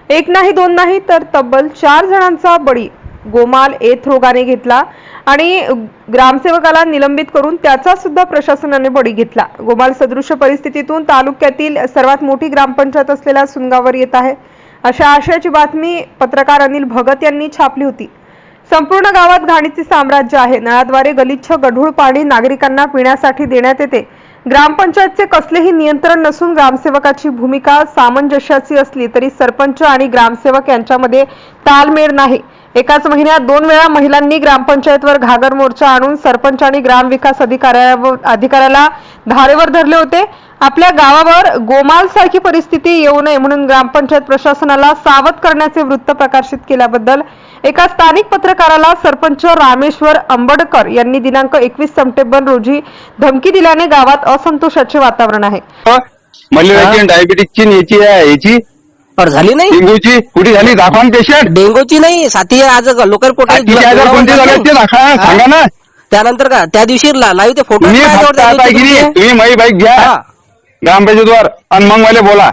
एक नाही दोन नाही तर तब्बल 4 जणांचा बळी गोमाल एथ रोगाने घेतला आणि ग्रामसेवकाला निलंबित करून त्याचा सुद्धा प्रशासनाने बळी घेतला। गोमाल सदृश परिस्थितीतून तालुक्यातील सर्वात मोठी ग्रामपंचायत असलेल्या सुनगावर येत आहे अशा आशयाची बातमी पत्रकार अनिल भगत यांनी छापली होती। संपूर्ण गावात घाणीचे साम्राज्य आहे। नळाद्वारे गलिच्छ गढूळ पाणी नागरिकांना पिण्यासाठी देण्यात येते। ग्रामपंचायतचे कसलेही नियंत्रण नसून ग्रामसेवकाची भूमिका सामंजस्याची असली तरी सरपंच आणि ग्रामसेवक यांच्यामध्ये ताळमेळ नाही। एकाच महिन्यात 2 वेळा महिलांनी ग्रामपंचायतवर घागर मोर्चा आणून सरपंच आणि ग्रामविकास अधिकाऱ्याला धारेवर धरले होते। आपल्या गावावर गोमाल सारखी परिस्थिती येऊ नये म्हणून ग्रामपंचायत प्रशासनाला सावध करण्याचे वृत्त प्रकाशित केल्याबद्दल एका स्थानिक पत्रकाराला सरपंच रामेश्वर अंबडकर यांनी दिनांक 21 सप्टेंबर रोजी धमकी दिल्याने गावात असंतोषाचे वातावरण आहे। मलेरियाची डायबिटीसची याची पर झाली नाही। डेंग्यूची कुठे झाली दाखवा पेशंट। डेंग्यूची नाही, साथी आज लोकल पोट कोणते झाले ते दाखवा सांगा ना। त्यानंतर का त्या दिवशी लाईव्ह ते फोटो तुम्ही माझी बाईक घ्या ग्रामपंचायतवर आणि मग मला बोला।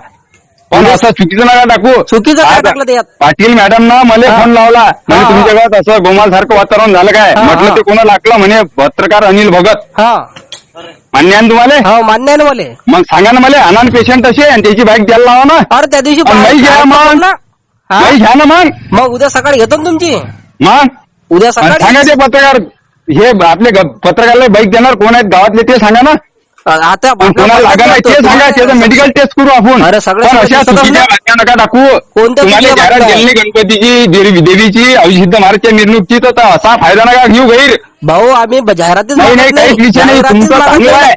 पण असं चुकीचं नका टाकू। चुकीचं काय टाकलं त्यात? पाटील मॅडम ना मला फोन लावला म्हणजे तुमच्या गावात असं गोमाल सारखं वातावरण झालं काय म्हटलं ते कोणा लागलं म्हणे पत्रकार अनिल भगत। मान्य आहे तुम्हाला? हो मान्य आहे ना मला। मग सांगा ना मला अनान पेशंट असे आणि त्याची बाईक द्यायला लावा ना। अरे त्या दिवशी नाही घ्या मग नाही घ्या ना मग उद्या सकाळी घेतो ना तुमची। मग उद्या सकाळी सांगा ते पत्रकार हे आपले पत्रकारला बाईक देणार कोण आहेत गावातले ते सांगा ना। आता कोणाला लागणार नाही ते सांगा त्याचं मेडिकल टेस्ट करू आपण। अरे सगळ्या अशा चुकीच्या बातम्या नका टाकू। तुम्हाला जाहिरात दिली गणपतीची देवीची अभिषिद्ध महाराजच्या मिरवणुकीची तर असा फायदा नका घेऊ गैर भाऊ। आम्ही जाहिरातीच नाही नाही काहीच विषय नाही। तुमचं चांगलं आहे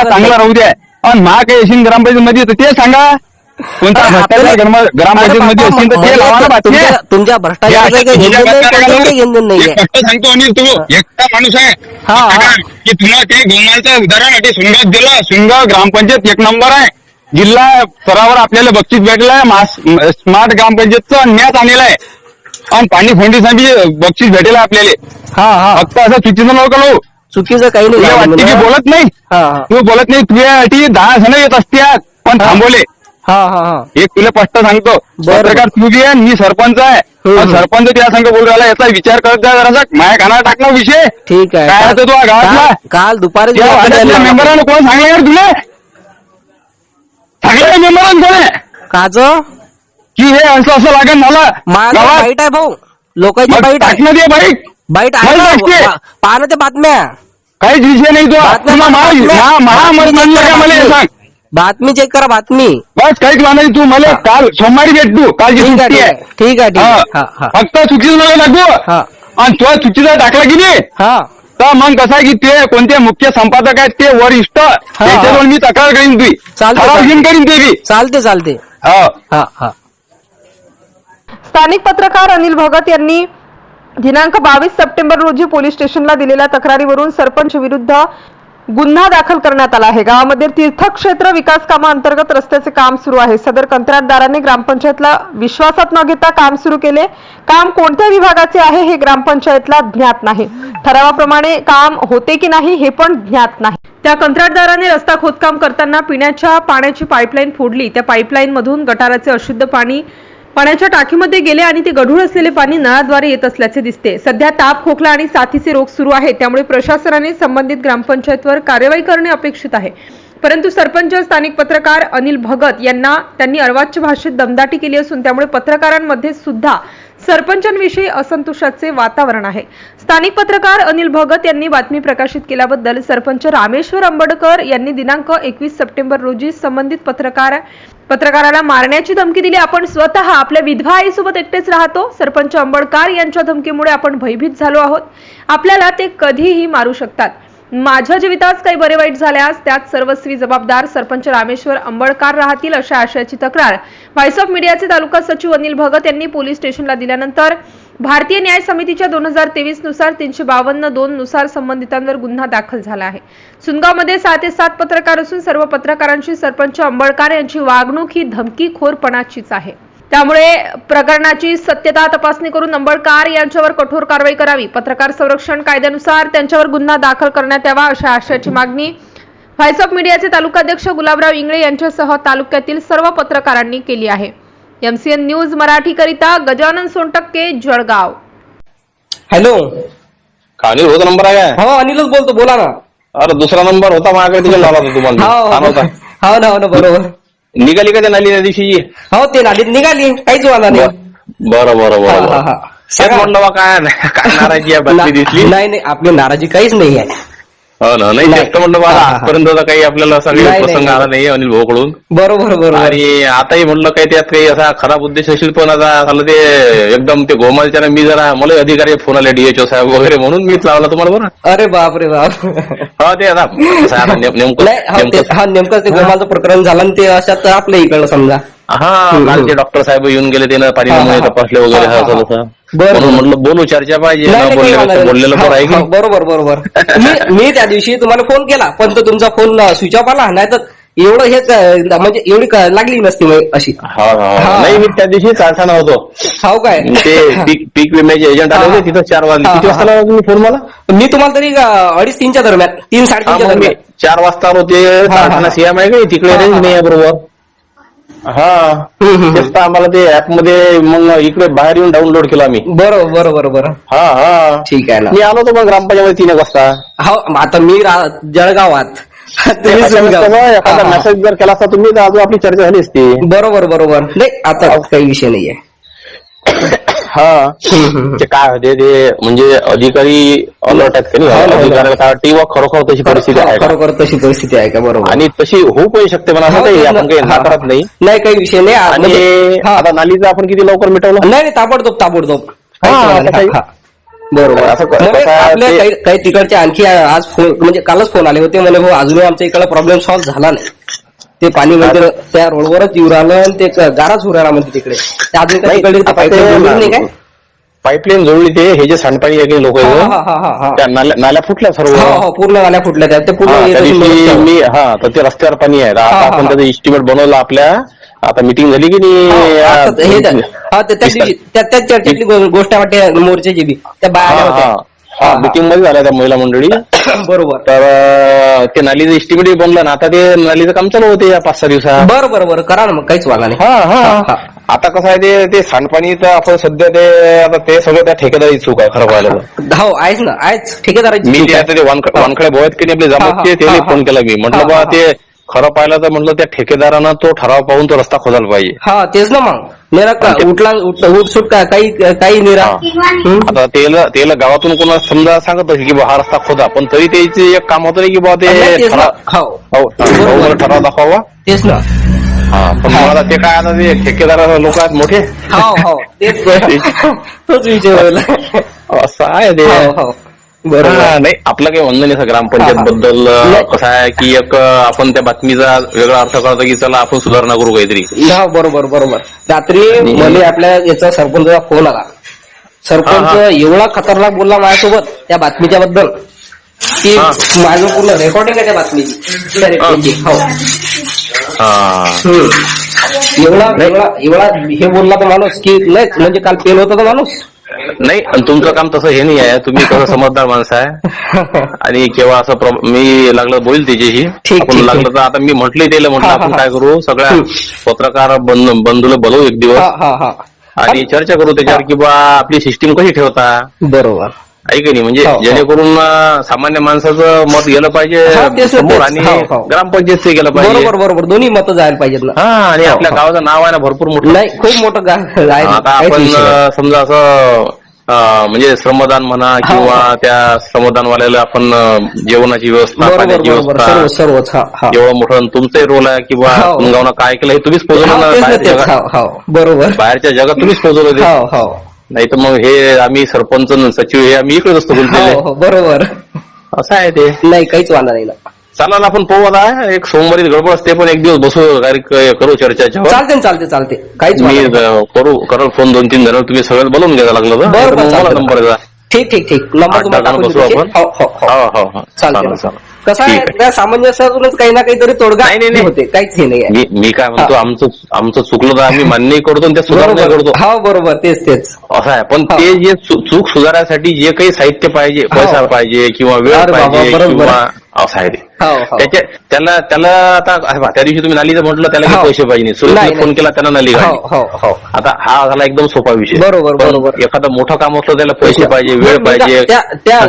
चांगला राहू द्या आणि काही असेल ग्रामपंचायत मध्ये तर ते सांगा कोणता भ्रष्टाचार ग्रामपंचायत मध्ये असेल तर ते लावा ना बातमी। तुमच्या भ्रष्टाचार सांगतो अनिल तू एकटा माणूस आहे की तुला ते गोमालचं उदाहरण अटे सुनगाव दिलं। सुनगाव ग्रामपंचायत 1 नंबर आहे। जिल्हा स्तरावर आपल्याला बक्षीस भेटलं आहे। स्मार्ट ग्रामपंचायतचं न्यास आणलेला आहे आणि पाणी फोंडीसाठी बक्षीस भेटेल आपल्याला। फक्त असं चुकीचं नको करू। चुकीचं काही नाही वाटते की बोलत नाही तू बोलत नाही तुझ्यासाठी 10 जण येत असतात पण थांबवले। एक तुला स्पष्ट सांगतो पत्रकार तू बी आहे मी सरपंच आहे। सरपंच त्या संघ बोल राहिला याचा विचार करत जा जरा। माझ्या कानावर टाकला विषय ठीक आहे काय होतं तू गावातला काल दुपारी मेंबरानं कोण सांगलं यार तुला सांगलं मेंबरानं कोण काच की हे असं लागेल मला बाईट आहे भाऊ लोकांची बाईट टाकणं दे बाईक बाईट आहे पाहणं ते बातम्या काहीच विषय नाही तो म्हणलं का मला हे सांग बातमी चेक करा बातमी बस काहीच म्हणाली तू मला काल सोमवारी भेट तू काल ठीक आहे फक्त चुकीचं मला टाकू आणि तो चुकीचा टाकला की नाही तर मग कसं आहे की ते कोणते मुख्य संपादक आहेत ते वरिष्ठ त्याच्यावर मी तक्रार करीन तुझी करीन ते बी चालते स्थानिक पत्रकार अनिल भगत यांनी दिनांक 22 सप्टेंबर रोजी पोलीस स्टेशनला दिलेल्या तक्रारीवरून सरपंच विरुद्ध गुन्हा दाखल करण्यात आला आहे। गावामध्ये तीर्थक्षेत्र विकास कामांतर्गत रस्त्याचे काम सुरू आहे। सदर कंत्राटदाराने ग्रामपंचायतला विश्वासात न घेता काम सुरू केले। काम कोणत्या विभागाचे आहे हे ग्रामपंचायतला ज्ञात नाही। ठरावाप्रमाणे काम होते की नाही हे पण ज्ञात नाही। त्या कंत्राटदाराने रस्ता खोदकाम करताना पिण्याच्या पाण्याची पाईपलाईन फोडली। त्या पाईपलाईन मधून गटाराचे अशुद्ध पाणी पाण्याच्या टाकीमध्ये गेले आणि ते गढूळ असलेले पाणी नळाद्वारे येत असल्याचे दिसते। सध्या ताप खोकला आणि साथीचे रोग सुरू आहेत त्यामुळे प्रशासनाने संबंधित ग्रामपंचायतवर कार्यवाही करणे अपेक्षित आहे। परंतु सरपंच स्थानिक पत्रकार अनिल भगत यांना त्यांनी अर्वाच्य भाषेत दमदाटी केली असून त्यामुळे पत्रकारांमध्ये सुद्धा सरपंचांविषयी असंतोषाचे वातावरण आहे। स्थानिक पत्रकार अनिल भगत यांनी बातमी प्रकाशित केल्याबद्दल सरपंच रामेश्वर अंबडकर यांनी दिनांक 21 सप्टेंबर रोजी संबंधित पत्रकाराला मारण्याची धमकी दिली। आपण स्वतः आपल्या विधवा आईसोबत एकटेच राहतो। सरपंच अंबडकर यांच्या धमकीमुळे आपण भयभीत झालो आहोत। आपल्याला ते कधीही मारू शकतात। माझ्या जीवितास काही बरे वाईट झाल्यास त्यात सर्वस्वी जबाबदार सरपंच रामेश्वर अंबडकर राहतील अशा आशयाची तक्रार व्हॉइस ऑफ मीडियाचे तालुका सचिव अनिल भगत यांनी पोलीस स्टेशनला दिल्यानंतर भारतीय न्याय समितीच्या 2023 नुसार 352(2) नुसार संबंधितांवर गुन्हा दाखल झाला आहे। सुनगावमध्ये 6 ते 7 पत्रकार असून सर्व पत्रकारांची सरपंच अंबडकर यांची वागणूक ही धमकीखोरपणाचीच आहे। त्यामुळे प्रकरणाची सत्यता तपासणी करून अंबडकर यांच्यावर कठोर कारवाई करावी। पत्रकार संरक्षण कायद्यानुसार त्यांच्यावर गुन्हा दाखल करण्यात यावा अशा आशयाची मागणी व्हॉइस ऑफ मीडियाचे तालुकाध्यक्ष गुलाबराव इंगळे यांच्यासह तालुक्यातील सर्व पत्रकारांनी केली आहे। MCN न्यूज मराठीकरिता गजानन सोनटक्के, जळगाव. हॅलो. खाली होता नंबर आहे काय? हो अनिलच बोलतो, बोला ना. अरे दुसरा नंबर होता माझ्याकडे, तिकडे लावला होता तुम्हाला. छान होता. हो ना बरोबर. निघाली का ते नाली त्या दिवशी? हो ते नालीत निघाली, काहीच वाला नाही. बरं बरं हा, बरं. हा, हा. तेच म्हणलं बा, काय काय नाराजी आहे बातमी दिसली. नाही आपली नाराजी काहीच नाही आहे. हो ना. नाही तेच तर म्हणलं बा, हा, हा. आजपर्यंत काही आपल्याला सगळे नाही, प्रसंग नाही. आला नाही अनिल भाऊकडून. बरोबर. आणि आताही म्हणलं काही त्यात काही असा खराब उद्देश असेल, पण आता झालं ते एकदम ते गोमालच्या मी जरा मला अधिकारी फोन आले DHO साहेब वगैरे, म्हणून मीच लावला तुम्हाला. बरं. अरे बाप रे बाप. हा ते आता कसं आहे आता नेमकं ते गोमालचं प्रकरण झालं आणि ते अशात आपल्या इकडलं समजा. काल ते डॉक्टर साहेब येऊन गेले, त्यानं पाणी नमुने तपासले वगैरे. म्हणून म्हटलं बोलू, चर्चा पाहिजे. बोललेलं बरं आहे की. बरोबर. मी त्या दिवशी तुम्हाला फोन केला, पण तो तुमचा फोन स्विच ऑफ आला, नाही तर एवढं हेच म्हणजे एवढी लागली नसती अशी. नाही मी त्या दिवशी कारखाना होतो. हो काय? ते पीक विम्याचे एजंट आले होते तिथं 4 वाजता. किती वाजता लावला तुम्ही फोन मला? मी तुम्हाला तरी 2:30-3च्या दरम्यान, 3-3:30च्या दरम्यान. 4 वाजता होते. कारखाना सीएम आहे का तिकडे, रेंज नाही आहे बरोबर. तेच तर आम्हाला ते ऍप मध्ये मग इकडे बाहेर येऊन डाउनलोड केलं आम्ही. बरोबर. ठीक आहे ना. मी आलो होतो मग ग्रामपंचायत 3 वाजता. हो आता मी जळगावात. एखादा मेसेज जर केला असता तुम्ही, तर अजून आपली चर्चा झाली असती. बरोबर. नाही आता काही विषय नाहीये. ते काय होते ते म्हणजे अधिकारी अलर्ट आहेत की नाही, अधिकाऱ्याला काय वाटते वा खरोखर तशी परिस्थिती आहे, खरोखर तशी परिस्थिती आहे का? बरोबर. आणि तशी होऊ पण शकते म्हणा, असं काही आपण काही नाकारत नाही. काही विषय नाही. आणि आता नालीचं आपण किती लवकर मिटवलं. नाही ताबडतोब. बरोबर. आपल्या काही तिकडचे आणखी आज म्हणजे कालच फोन आले होते, म्हणे भाऊ अजूनही आमच्या इकडे प्रॉब्लेम सॉल्व्ह झाला नाही. ते पाणी म्हणजे त्या रोडवरच येऊ राहिलं आणि ते गाराच होऊ राहिला म्हणते तिकडे. अजून काही काय पाईपलाईन जोडली. ते हे जे सांडपाणी आहे लोक, त्या नाल्या फुटल्या सर्व. पूर्ण नाल्या फुटल्या त्या. ते पूर्ण मी तर ते रस्त्यावर पाणी आहे. आता आपण त्याचं इस्टिमेट बनवलं. आपल्या आता मीटिंग झाली की नाही, त्याच चर्चेतली गोष्ट वाटते मोर्चाची बी. त्या बाया मीटिंग मध्ये झाल्या त्या महिला मंडळी. बरोबर. तर ते नालीचं इस्टिमेट बनलं ना, आता ते नालीचं काम चालू होते या 5-6 दिवसात. बरोबर करा ना, मग काहीच वागा नाही. आता कसं आहे ते सांडपाणी तर आपण सध्या ते आता ते सगळं त्या ठेकेदारी चूक आहे खरं पाहिलं तर. हो आहेच ना, आहेच ठेकेदाराची. मी ते वानखडे भोवत की नाही आपले जमत ते फोन केला मी. म्हटलं बा ते खरं पाहिलं तर म्हटलं त्या ठेकेदारानं तो ठराव पाहून तो रस्ता खोदायला पाहिजे. तेच ना. मग उठसूट काही निरा. आता त्याला गावातून कोणा समजा सांगत असेल की हा रस्ता खोदा, पण तरी त्याचे एक काम होतं नाही की बा ते ठराव दाखवा. तेच ना. पण मला ते काय आता ते ठेकेदार लोक आहेत मोठे. तोच विचार असं आहे ते. बरोबर. नाही आपलं काही म्हणणं नाही ग्रामपंचायत बद्दल. कसं आहे की एक आपण त्या बातमीचा वेगळा अर्थ करतो की चला आपण सुधारणा करू काहीतरी. बरोबर. रात्री मला आपल्या याचा सरपंचचा फोन आला. सरपंच एवढा खतरनाक बोलला माझ्यासोबत त्या बातमीच्या बद्दल की माझं पूर्ण रेकॉर्डिंग आहे त्या बातमीची. एवढा हे बोलला तर माणूस की नाही म्हणजे काल पेल होता तो माणूस. नाही तुमचं काम तसं हे नाही आहे. तुम्ही कसं समजदार माणसं आहे. आणि केव्हा असं मी लागलं बोल त्याच्याशी. आपण लागलं तर आता मी म्हटलंय त्याला, म्हटलं आपण काय करू, सगळ्या पत्रकार बंधूला बोलवू एक दिवस आणि चर्चा करू त्याच्यावर की बा आपली सिस्टीम कशी ठेवता. बरोबर आहे की नाही. म्हणजे जेणेकरून सामान्य माणसाचं मत गेलं पाहिजे समोर आणि ग्रामपंचायतचं गेलं पाहिजे. बरोबर दोन्ही मत जायला पाहिजेत ना. आणि आपल्या गावाचं नाव आहे ना भरपूर मोठं. नाही खूप मोठं गाव आहे. आता आपण समजा असं म्हणजे श्रमदान म्हणा किंवा त्या श्रमदानवाल्याला आपण जेवणाची व्यवस्था, पाण्याची व्यवस्था, सर्वच एवढं मोठं तुमचाही रोल आहे किंवा गावना काय केलं हे तुम्हीच पोहोचवलं. बरोबर. बाहेरच्या जगात तुम्हीच पोहोचवलं. नाही तर मग हे आम्ही सरपंच सचिव हे आम्ही इकडेच असतो बोलतो. बरोबर असं आहे ते. नाही काहीच वादा नाही ना. चाला ना आपण पाहू. आता एक सोमवारी गडबड असते, पण एक दिवस बसू करू चर्चा. चालते काहीच मी करू फोन 2-3 जण. तुम्ही सगळं बोलून घ्यायला लागलं तर नंबर द्या. ठीक नंबर बसू आपण. चालते. कसं आहे त्या सामंजस्यातूनच काही ना काहीतरी तोडगा होते. काहीच हे नाही. मी काय म्हणतो आमचं चुकलं तर आम्ही मान्य करतो आणि त्या सुधारणा करतो. बरोबर तेच असं आहे. पण ते जे चूक सुधारण्यासाठी जे काही साहित्य पाहिजे, पैसा पाहिजे किंवा वेळ पाहिजे किंवा असं आहे ते. हो. त्याला आता त्या दिवशी तुम्ही नालीचं म्हटलं त्याला काही हो. पैसे पाहिजे नाही. सुरेशने नाही, फोन केला त्यानं नाली काढली. हो. आता हा झाला एकदम सोपा विषय. बरोबर. एखादं मोठं काम असलं त्याला पैसे पाहिजे, वेळ पाहिजे. त्या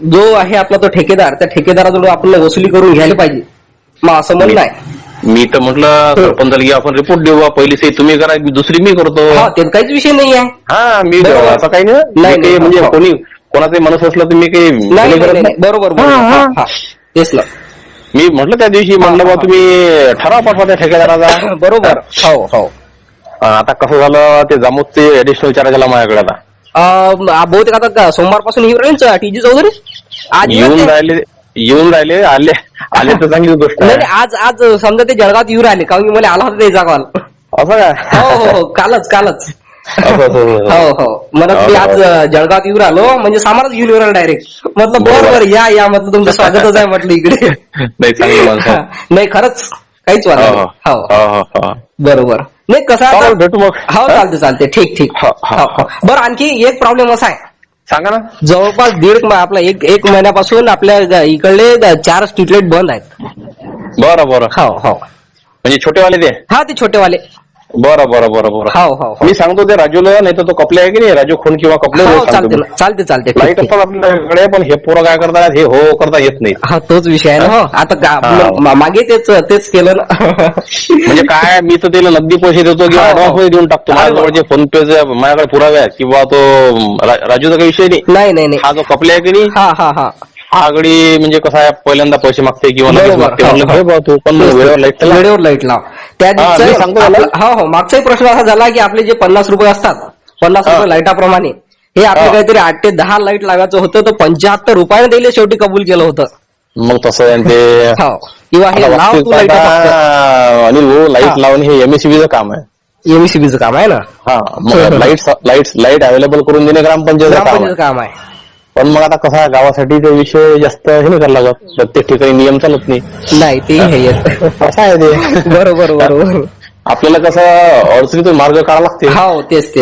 जो आहे आपला तो ठेकेदार, त्या ठेकेदाराजवळ आपण वसुली करून घ्यायला पाहिजे, मग असं म्हणणं आहे. मी तर म्हटलं सरपंचाला की आपण रिपोर्ट देऊ बा, पहिली सही तुम्ही करा, दुसरी मी करतो. हा, ते काहीच विषय नाही आहे. हा, मी बरोबर. असं काही नाही म्हणजे कोणी कोणाचाही माणूस असला तर मी काही नाही, बरोबर. तेच ना, मी म्हटलं त्या दिवशी म्हटलं बा तुम्ही ठराव पाठवा त्या ठेकेदाराचा. बरोबर. हो. आता कसं झालं ते जामोदचे ऍडिशनल चार्ज आला माझ्याकडे. आता बहुतेक आता सोमवारपासून येऊ राहील टीजी चौधरी. आज येऊन राहिले आले तर चांगली गोष्ट आहे. नाही, आज समजा ते जळगावात येऊ राहिले, कारण की मला आला होता त्याचा कॉल. असं काय? हो, कालच. हो, म्हणत मी आज जळगावात येऊ राहिलो, म्हणजे सामानच घेऊन येऊ राहिलो डायरेक्ट. म्हटलं बरोबर, या म्हटलं तुमचं स्वागतच आहे म्हटलं इकडे. नाही, चांगली माणसं. नाही, खरंच काहीच वाटत नाही. हो, बरोबर. नाही, कसं आता भेटू मग. हो, चालते. ठीक. बरं, आणखी एक प्रॉब्लेम असा आहे, सांगा ना. जवळपास आपला एक महिन्यापासून आपल्या इकडले 4 स्ट्रीट लाईट बंद आहेत. बरं. हो. म्हणजे छोटेवाले ते. हा, ते छोटेवाले. बरं. हो. मी सांगतो ते राजूला, नाही तर तो कपले आहे की नाही, राजू खून किंवा कपले. चालते. लाईट असतात आपल्याकडे, पण हे पोरं काय करतात, हे हो करता येत नाही. हा, तोच विषय आहे ना. आता मागे तेच केलं ना. म्हणजे काय, मी तर त्याला नगदी पैसे देतो किंवा ऍडव्हान्स मध्ये देऊन टाकतो. माझ्याजवळ जे फोन पे माझ्याकडे पुरावे आहेत किंवा तो राजूचा काही विषय नाही. हा जो कपले आहे की नाही, हा गडी म्हणजे कसं आहे, पहिल्यांदा पैसे मागते किंवा लगेच मागते. म्हणलं तू पण वेळेवर लाईट लाव. त्या दिवशी मागचाही प्रश्न असा झाला की आपले जे 50 रुपये असतात, 50 रुपये लाईटाप्रमाणे, हे आपले काहीतरी 8 ते 10 लाईट लावायचं होतं, तर 75 रुपयाने दिले शेवटी कबूल केलं होतं. मग तसं ते किंवा हे लाव तू लाईट. आणि हो, लाईट लावणे हे एमएससीबीचं काम आहे. एमएससीबीचं काम आहे ना. मग लाईट अवेलेबल करून देणे ग्रामपंचायत काम आहे. पण मग आता कसा गावासाठी ते विषय जास्त हे नाही करायला लागत, प्रत्येक ठिकाणी नियम चालत नाही. ते असं आहे ते. बरोबर. आपल्याला कसं अडचणीतून मार्ग काढावा लागते. हो, तेच.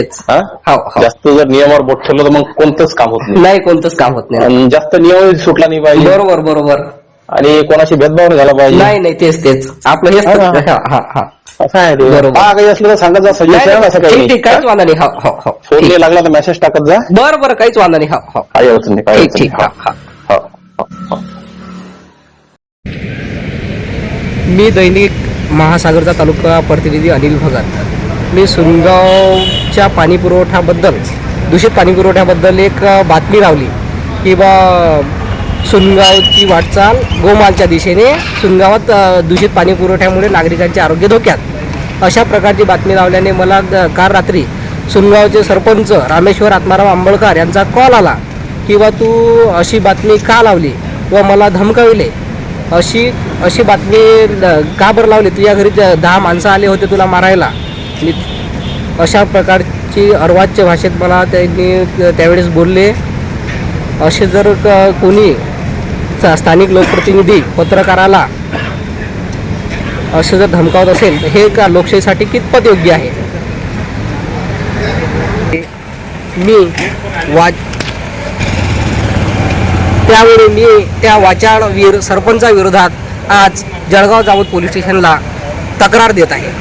जास्त जर नियमावर बोट ठेवलं तर मग कोणतंच काम होत नाही. कोणतंच काम होत नाही. आणि जास्त नियम सुटला नाही पाहिजे. बरोबर. आणि कोणाशी भेदभाव नाही झाला पाहिजे. नाही, तेच आपलं हेच. असं आहे ते. काही असलं तर सांगत जा, सजेशन असं काही ठीक, काहीच वांधा नाही. हो. फोन लागला तर मेसेज टाकत जा. बरं, काहीच वांधा नाही. हो. काही अडचण नाही. ठीक. मी दैनिक महासागरचा तालुका प्रतिनिधी अनिल भगत. मी सुनगावच्या पाणीपुरवठ्याबद्दल, दूषित पाणीपुरवठ्याबद्दल एक बातमी लावली की बा सुनगावची वाटचाल गोमालच्या दिशेने, सुनगावात दूषित पाणी पुरवठ्यामुळे नागरिकांचे आरोग्य धोक्यात, अशा प्रकारची बातमी लावल्याने मला काल रात्री सुनगावचे सरपंच रामेश्वर आत्माराम आंबळकर यांचा कॉल आला की बा तू अशी बातमी का लावली व मला धमकाविले, अशी बातमी का बरं लावली, तुझ्या घरी 10 माणसं आले होते तुला मारायला. अशा प्रकारची अर्वाच्य भाषेत मला त्यांनी त्यावेळेस बोलले. असे जर कोणी स्थानिक लोकप्रतिनिधी पत्रकाराला असं जर धमकावत असेल तर हे का लोकशाहीसाठी कितपत योग्य आहे. त्यावेळी मी त्या वाचाळवीर सरपंचाविरोधात आज जळगाव जामोद पोलीस स्टेशनला तक्रार देत आहे.